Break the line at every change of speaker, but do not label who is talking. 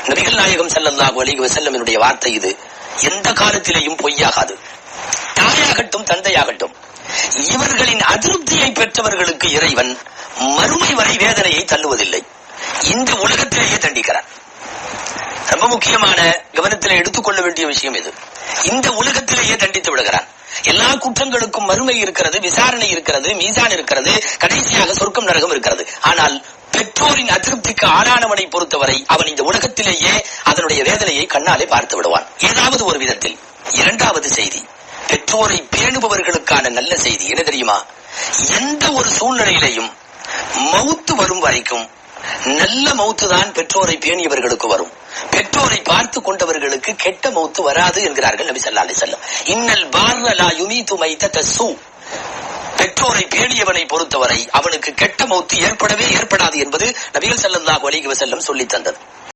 நபிகள் நாயகம் ஸல்லல்லாஹு அலைஹி வஸல்லம் வார்த்தை இது. எந்த காலத்திலேயும் பொய்யாகாது. தாயாகட்டும் தந்தையாகட்டும், இவர்களின் அதிருப்தியை பெற்றவர்களுக்கு இறைவன் மறுமை வரை வேதனையை தள்ளுவதில்லை, இந்த உலகத்திலேயே தண்டிக்கிறான். ரொம்ப முக்கியமான கவனத்தில் எடுத்துக்கொள்ள வேண்டிய விஷயம் இது. இந்த உலகத்திலேயே தண்டித்து விடுகிறான். எல்லா குற்றங்களுக்கும் மறுமை இருக்கிறது, விசாரணை இருக்கிறது, மீசான் இருக்கிறது, கடைசியாக சொர்க்கம் நரகம் இருக்கிறது. ஆனால் பெற்றோரின் அதிருப்திக்கு ஆளானவனை பொறுத்தவரை அவன் இந்த உலகத்திலேயே அதனுடைய வேதனையை கண்ணாலே பார்த்து விடுவான் ஏதாவது ஒரு விதத்தில். இரண்டாவது செய்தி, பெற்றோரை பேணுபவர்களுக்கான நல்ல செய்தி என்ன தெரியுமா? எந்த ஒரு சூழ்நிலையிலையும் மவுத்து வரும் வரைக்கும் நல்ல மவுத்து தான் பெற்றோரை பேணியவர்களுக்கு வரும். பெற்றோரை பார்த்து கொண்டவர்களுக்கு கெட்ட மவுத்து வராது என்கிறார்கள் நபி ஸல்லல்லாஹு அலைஹி வஸல்லம். இன்னல் பார்ர லா யுமீது மைதத ஸூ. பெற்றோரை பேணியவனை பொறுத்தவரை அவனுக்கு கெட்ட மவுத்து ஏற்படவே ஏற்படாது என்பது நபிகள் ஸல்லல்லாஹு அலைஹி வஸல்லம் சொல்லித் தந்தது.